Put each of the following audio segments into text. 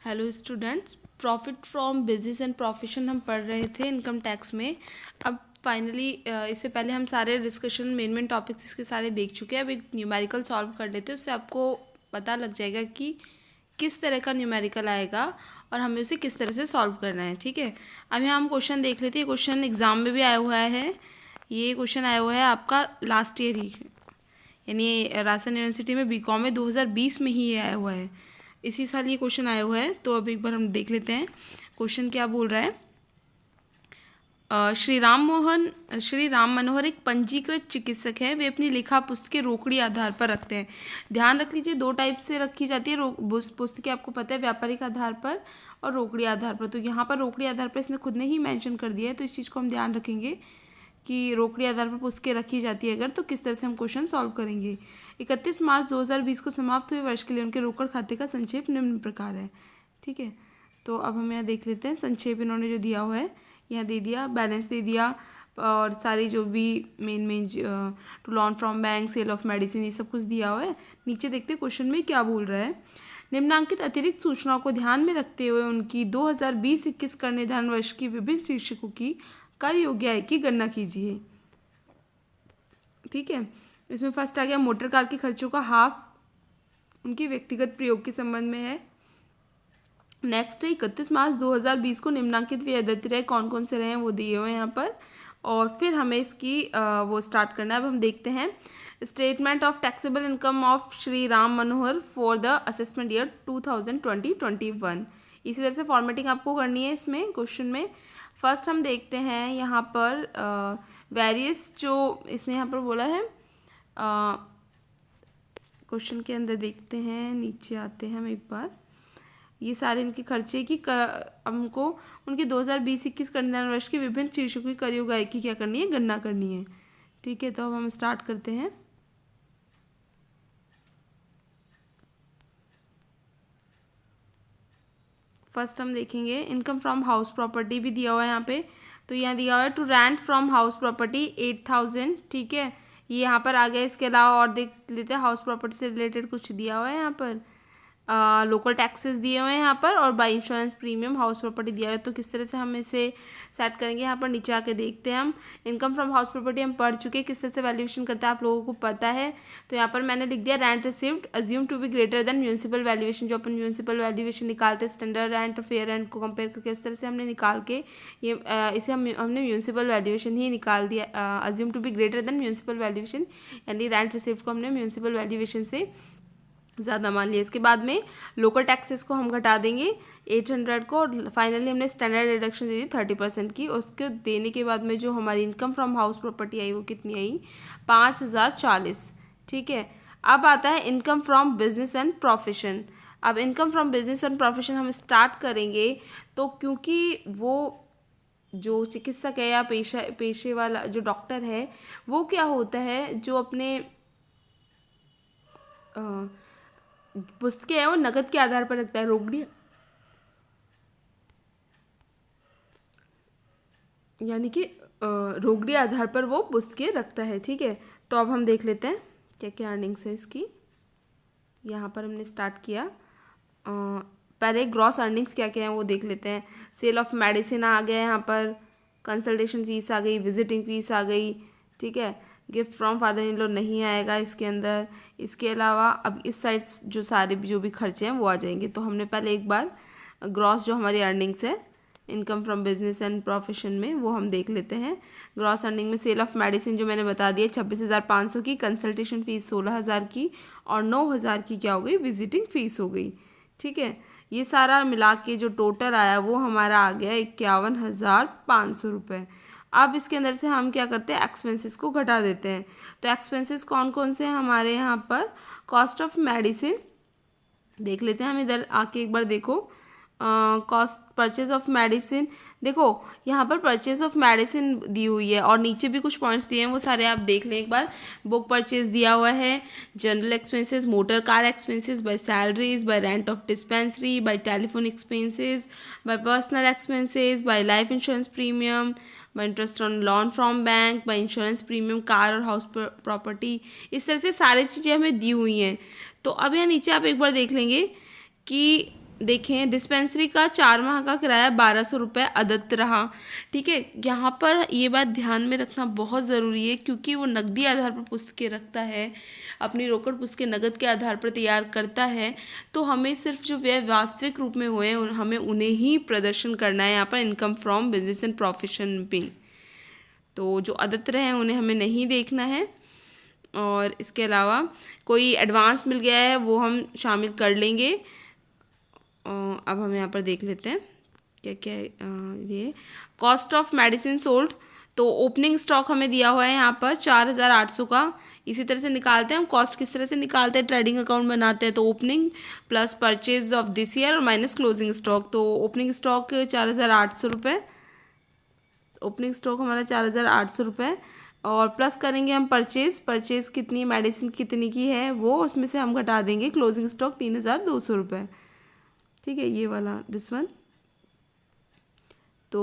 Hello students, profit from business and profession हम पढ़ रहे थे इनकम टैक्स में। अब फाइनली इससे पहले हम सारे डिस्कशन मेन टॉपिक्स इसके सारे देख चुके हैं। अब एक न्यूमेरिकल सॉल्व कर लेते हैं, उससे आपको पता लग जाएगा कि किस तरह का न्यूमेरिकल आएगा और हमें उसे किस तरह से सॉल्व करना है। ठीक है, अब यहाँ हम क्वेश्चन देख लेते हैं। क्वेश्चन एग्जाम में भी आया हुआ है, ये क्वेश्चन आया हुआ है आपका लास्ट ईयर ही, यानी राजस्थान यूनिवर्सिटी में बीकॉम में 2020 में ही ये आया हुआ है। इसी साल ये क्वेश्चन आया हुआ है। तो अब एक बार हम देख लेते हैं क्वेश्चन क्या बोल रहा है। श्री राम मनोहर एक पंजीकृत चिकित्सक है। वे अपनी लिखा पुस्तकें रोकड़ी आधार पर रखते हैं। ध्यान रख लीजिए, दो टाइप से रखी जाती है पुस्तकें, आपको पता है, व्यापारिक आधार पर और रोकड़ी आधार पर। तो यहाँ पर रोकड़ी आधार पर इसने खुद ने ही मेंशन कर दिया है, तो इस चीज़ को हम ध्यान रखेंगे कि रोकड़ी आधार पर पुस्तकें रखी जाती है अगर, तो किस तरह से हम क्वेश्चन सॉल्व करेंगे। 31 मार्च 2020 को समाप्त हुए वर्ष के लिए उनके रोकड़ खाते का संक्षेप निम्न प्रकार है। ठीक है, तो अब हम यहाँ देख लेते हैं संक्षेप इन्होंने जो दिया हुआ है, यहाँ दे दिया, बैलेंस दे दिया और सारी जो भी main to loan from bank, sale of medicine, ये सब कुछ दिया हुआ है। नीचे देखते हैं क्वेश्चन में क्या बोल रहा है। निम्नांकित अतिरिक्त सूचनाओं को ध्यान में रखते हुए उनकी 2020-21 कर निर्धारण वर्ष की विभिन्न शीर्षकों की कार्य योग्य आय की गणना कीजिए। ठीक है, इसमें फर्स्ट आ गया मोटर कार के खर्चों का हाफ उनकी व्यक्तिगत प्रयोग के संबंध में है। नेक्स्ट है 31 मार्च 2020 को निम्नांकित व्यय रहे कौन कौन से रहे हैं वो दिए हुए हैं यहाँ पर, और फिर हमें इसकी वो स्टार्ट करना है। अब हम देखते हैं statement of taxable income of Shri Ram Manohar for the assessment year 2020-21। इसी तरह से फॉर्मेटिंग आपको करनी है इसमें क्वेश्चन में। फर्स्ट हम देखते हैं यहाँ पर वेरियस जो इसने यहाँ पर बोला है क्वेश्चन के अंदर, देखते हैं नीचे आते हैं हम एक बार। ये सारे इनके खर्चे की हमको उनके 2020-21 कर निर्धारण वर्ष की विभिन्न शीर्षकों की कर योग्य आय की क्या करनी है, गणना करनी है। ठीक है, तो अब हम स्टार्ट करते हैं। फर्स्ट हम देखेंगे इनकम फ्रॉम हाउस प्रॉपर्टी भी दिया हुआ है यहाँ पे। तो यहाँ दिया हुआ है to rent from house property 8000। ठीक है, ये यहाँ पर आ गया। इसके अलावा और देख लेते हैं, हाउस प्रॉपर्टी से रिलेटेड कुछ दिया हुआ है यहाँ पर। लोकल टैक्सेस दिए हुए हैं यहाँ पर, और by insurance premium house property दिया हुआ है। तो किस तरह से हम इसे सेट करेंगे, यहाँ पर नीचे आके देखते हैं हम। इनकम फ्रॉम हाउस प्रॉपर्टी हम पढ़ चुके हैं, किस तरह से वैल्यूएशन करता है आप लोगों को पता है। तो यहाँ पर मैंने लिख दिया rent received assume to be greater than municipal valuation. जो अपन म्यूनसिपल वैल्यूएशन निकालते हैं स्टैंडर्ड रेंट और फेयर रेंट को कंपेयर करके, इस तरह से हमने निकाल के ये इसे हमने म्यूनसिपल वैल्यूएशन ही निकाल दिया। Assume to be greater than municipal valuation, यानी रेंट रिसीव्ड को हमने म्यूनसिपल वैल्यूएशन से ज़्यादा मान लिया। इसके बाद में लोकल टैक्सेस को हम घटा देंगे 800 को, और फाइनली हमने स्टैंडर्ड रिडक्शन दे दी 30% की। उसके देने के बाद में जो हमारी इनकम फ्रॉम हाउस प्रॉपर्टी आई वो कितनी आई, 5040। ठीक है, अब आता है income from business and profession. अब income from business and profession हम स्टार्ट करेंगे, तो क्योंकि वो जो चिकित्सक है या पेशे वाला जो डॉक्टर है, वो क्या होता है, जो अपने पुस्तकें हैं वो नकद के आधार पर रखता है, रोकड़ी यानी कि रोकड़ी आधार पर वो पुस्तकें रखता है। ठीक है, तो अब हम देख लेते हैं क्या क्या अर्निंग्स है इसकी। यहाँ पर हमने स्टार्ट किया, पहले ग्रॉस अर्निंग्स क्या क्या है वो देख लेते हैं। सेल ऑफ मेडिसिन आ गया यहाँ पर, कंसल्टेशन फीस आ गई, विजिटिंग फीस आ गई। ठीक है, gift from father in law नहीं आएगा इसके अंदर। इसके अलावा अब इस साइड जो सारे जो भी खर्चे हैं वो आ जाएंगे। तो हमने पहले एक बार ग्रॉस जो हमारी अर्निंग्स है income from business and profession में, वो हम देख लेते हैं। ग्रॉस अर्निंग में सेल ऑफ मेडिसिन जो मैंने बता दिया 26,500 की, कंसल्टेशन फीस 16,000 की, और 9,000 की क्या हो गई, विजिटिंग फीस हो गई। ठीक है, ये सारा मिला के जो टोटल आया वो हमारा आ गया 51,500 रुपये। अब इसके अंदर से हम क्या करते हैं, एक्सपेंसेस को घटा देते हैं। तो एक्सपेंसेस कौन कौन से हैं हमारे यहाँ पर, कॉस्ट ऑफ मेडिसिन देख लेते हैं हम। इधर आके एक बार देखो, कॉस्ट परचेज ऑफ मेडिसिन, देखो यहाँ पर परचेज ऑफ मेडिसिन दी हुई है और नीचे भी कुछ पॉइंट्स दिए हैं, वो सारे आप देख लें एक बार। बुक परचेज दिया हुआ है, general expenses, motor car expenses, by salaries, by rent of dispensary, by telephone expenses, by personal expenses, by life insurance premium, by interest on loan from bank, by insurance premium, car और house property. इस तरह से सारी चीज़ें हमें दी हुई हैं। तो अब यहाँ नीचे आप एक बार देख लेंगे कि देखें डिस्पेंसरी का 4 माह का किराया 1200 रुपये अदत्त रहा। ठीक है, यहाँ पर ये बात ध्यान में रखना बहुत ज़रूरी है, क्योंकि वो नकदी आधार पर पुस्तकें रखता है, अपनी रोकड़ पुस्तकें नकद के आधार पर तैयार करता है, तो हमें सिर्फ जो व्यय वास्तविक रूप में हुए हमें उन्हें ही प्रदर्शन करना है यहाँ पर income from business and profession में। तो जो अदत्त रहे हैं उन्हें हमें नहीं देखना है। और इसके अलावा कोई एडवांस मिल गया है वो हम शामिल कर लेंगे। अब हम यहाँ पर देख लेते हैं क्या क्या ये कॉस्ट ऑफ मेडिसिन सोल्ड। तो ओपनिंग स्टॉक हमें दिया हुआ है यहाँ पर 4800 का। इसी तरह से निकालते हैं हम कॉस्ट, किस तरह से निकालते हैं, ट्रेडिंग अकाउंट बनाते हैं। तो opening plus purchase of this year और माइनस क्लोजिंग स्टॉक। तो ओपनिंग स्टॉक 4800 रुपये, ओपनिंग स्टॉक हमारा 4800 रुपये, और प्लस करेंगे हम परचेज कितनी, मेडिसिन कितनी की है वो, उसमें से हम घटा देंगे क्लोजिंग स्टॉक 3200 रुपये। ठीक है, ये वाला दिस वन। तो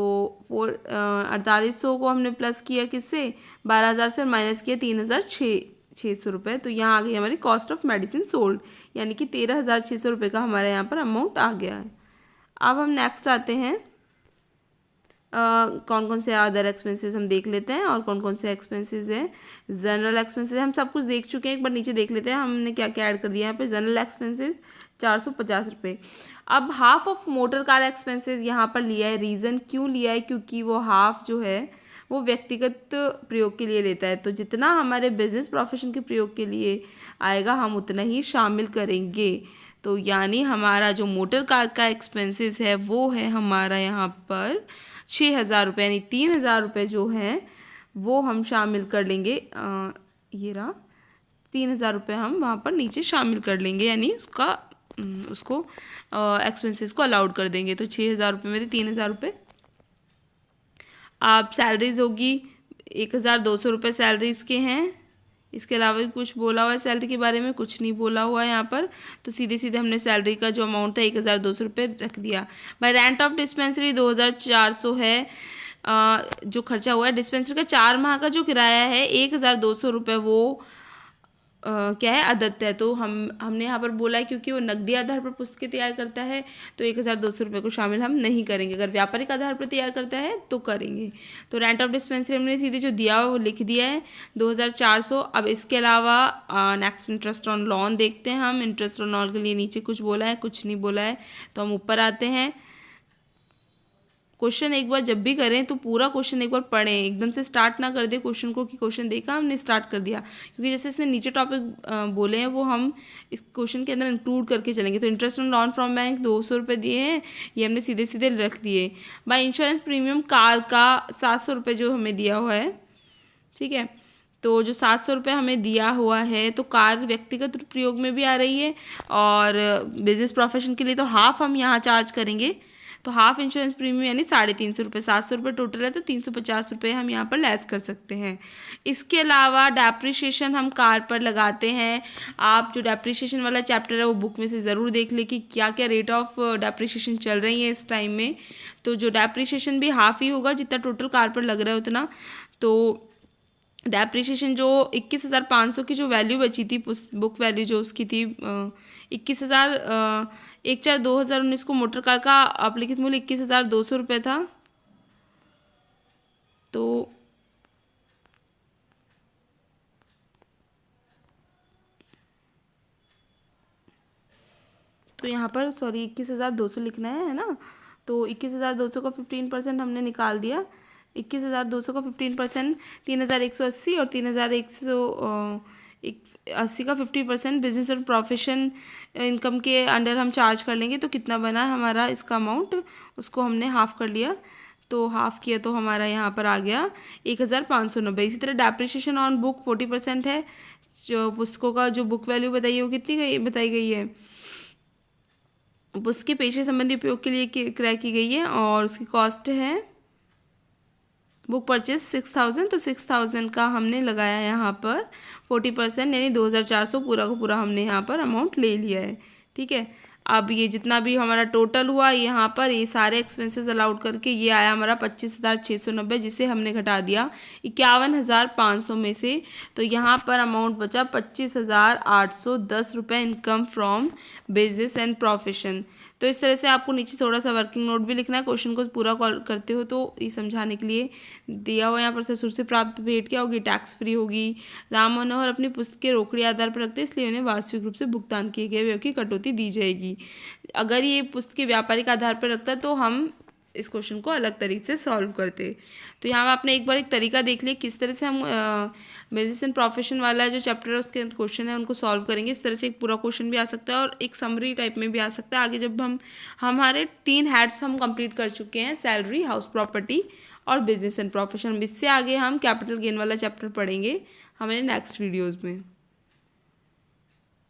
4800 को हमने प्लस किया किससे, 12000 से, माइनस किया 3600 रुपये। तो यहाँ आ गई हमारी कॉस्ट ऑफ मेडिसिन सोल्ड, यानी कि 13600 रुपये का हमारे यहाँ पर अमाउंट आ गया है। अब हम नेक्स्ट आते हैं, कौन कौन से अदर एक्सपेंसेस हम देख लेते हैं और कौन कौन से एक्सपेंसेस हैं। जनरल एक्सपेंसेस हम सब कुछ देख चुके हैं, एक बार नीचे देख लेते हैं हमने क्या क्या ऐड कर दिया यहाँ पे। जनरल एक्सपेंसेस 450 रुपये। अब half of motor car expenses यहाँ पर लिया है। रीज़न क्यों लिया है, क्योंकि वो हाफ जो है वो व्यक्तिगत प्रयोग के लिए लेता है, तो जितना हमारे बिजनेस प्रोफेशन के प्रयोग के लिए आएगा हम उतना ही शामिल करेंगे। तो यानी हमारा जो मोटर कार का एक्सपेंसेस है वो है हमारा यहाँ पर 6000 रुपये, यानी 3000 रुपये जो हैं वो हम शामिल कर लेंगे। ये रहा 3000 रुपये हम वहाँ पर नीचे शामिल कर लेंगे, यानी उसको एक्सपेंसेस को अलाउड कर देंगे। तो 6000 रुपये में 3000 रुपये। आप सैलरीज होगी 1200 रुपये सैलरीज के हैं। इसके अलावा भी कुछ बोला हुआ है सैलरी के बारे में, कुछ नहीं बोला हुआ है यहाँ पर। तो सीधे सीधे हमने सैलरी का जो अमाउंट था 1200 रुपये रख दिया। बाय रेंट ऑफ डिस्पेंसरी 2400 है जो खर्चा हुआ है। डिस्पेंसरी का 4 माह का जो किराया है 1200 रुपये वो क्या है, अदत्त है। तो हमने यहाँ पर बोला है क्योंकि वो नकदी आधार पर पुस्तकें तैयार करता है तो 1200 रुपये को शामिल हम नहीं करेंगे। अगर व्यापारिक आधार पर तैयार करता है तो करेंगे। तो रेंट ऑफ डिस्पेंसरी हमने सीधे जो दिया वो लिख दिया है 2400। अब इसके अलावा नेक्स्ट इंटरेस्ट ऑन लोन देखते हैं हम। इंटरेस्ट ऑन लोन के लिए नीचे कुछ बोला है, कुछ नहीं बोला है, तो हम ऊपर आते हैं। क्वेश्चन एक बार जब भी करें तो पूरा क्वेश्चन एक बार पढ़ें, एकदम से स्टार्ट ना कर दे क्वेश्चन को कि क्वेश्चन देखा हमने स्टार्ट कर दिया, क्योंकि जैसे इसने नीचे टॉपिक बोले हैं वो हम इस क्वेश्चन के अंदर इंक्लूड करके चलेंगे। तो interest on loan from bank 200 रुपये दिए हैं, ये हमने सीधे सीधे रख दिए। बाय इंश्योरेंस प्रीमियम कार का 700 रुपये जो हमें दिया हुआ है, ठीक है। तो जो 700 रुपये हमें दिया हुआ है तो कार व्यक्तिगत प्रयोग में भी आ रही है और बिजनेस प्रोफेशन के लिए तो हाफ हम यहाँ चार्ज करेंगे। तो हाफ इंश्योरेंस प्रीमियम यानी 350 रुपये, 700 रुपये टोटल है तो 350 रुपये हम यहाँ पर लेस कर सकते हैं। इसके अलावा डेप्रिसिएशन हम कार पर लगाते हैं। आप जो डेप्रिसिएशन वाला चैप्टर है वो बुक में से ज़रूर देख लें कि क्या क्या रेट ऑफ डेप्रिसिएशन चल रही है इस टाइम में। तो जो डेप्रिसिएशन भी हाफ ही होगा जितना टोटल कार पर लग रहा है उतना। तो डेप्रिसिएशन जो 21,500 की जो वैल्यू बची थी, बुक वैल्यू जो उसकी थी 21,04/2019 को मोटर कार का अभिलिखित मूल्य 21,200 रुपये था। तो यहाँ पर 21,200 लिखना है ना। तो 21,200 का 15% हमने निकाल दिया। 21,200 का 15% 3,180 और 3,180 का 50% बिजनेस और प्रोफेशन इनकम के अंडर हम चार्ज कर लेंगे। तो कितना बना हमारा इसका अमाउंट, उसको हमने हाफ कर लिया। तो हाफ किया तो हमारा यहाँ पर आ गया 1,590। इसी तरह डेप्रिसिएशन ऑन बुक 40% है। जो पुस्तकों का जो बुक वैल्यू बताई है वो कितनी बताई गई है, पुस्तक के पेशे संबंधी उपयोग के लिए क्रय की गई है और उसकी कॉस्ट है बुक परचेज 6,000। तो 6,000 का हमने लगाया यहाँ पर 40% यानी 2,400 पूरा का पूरा हमने यहाँ पर अमाउंट ले लिया है, ठीक है। अब ये जितना भी हमारा टोटल हुआ यहाँ पर ये सारे एक्सपेंसेस अलाउड करके ये आया हमारा 25,690, जिसे हमने घटा दिया 51,500 में से। तो यहाँ पर अमाउंट बचा 25,810 रुपये income from business and profession. तो इस तरह से आपको नीचे थोड़ा सा वर्किंग नोट भी लिखना है, क्वेश्चन को पूरा कॉल करते हो तो ये समझाने के लिए दिया हुआ। यहाँ पर ससुर से प्राप्त भेंट क्या होगी, टैक्स फ्री होगी। राम मनोहर अपनी पुस्तक के रोकड़ी आधार पर रखते हैं, इसलिए उन्हें वास्तविक रूप से भुगतान किए गए व्यय की कटौती दी जाएगी। अगर ये पुस्तक व्यापारिक आधार पर रखता तो हम इस क्वेश्चन को अलग तरीके से सॉल्व करते। तो यहाँ आपने एक बार एक तरीका देख लिया किस तरह से हम बिजनेस एंड प्रोफेशन वाला जो चैप्टर है उसके क्वेश्चन है उनको सॉल्व करेंगे। इस तरह से एक पूरा क्वेश्चन भी आ सकता है और एक समरी टाइप में भी आ सकता है। आगे जब हमारे 3 हेड्स हम कंप्लीट कर चुके हैं, सैलरी, हाउस प्रॉपर्टी और बिजनेस एंड प्रोफेशन। इससे आगे हम कैपिटल गेन वाला चैप्टर पढ़ेंगे हमारे नेक्स्ट वीडियोज़ में।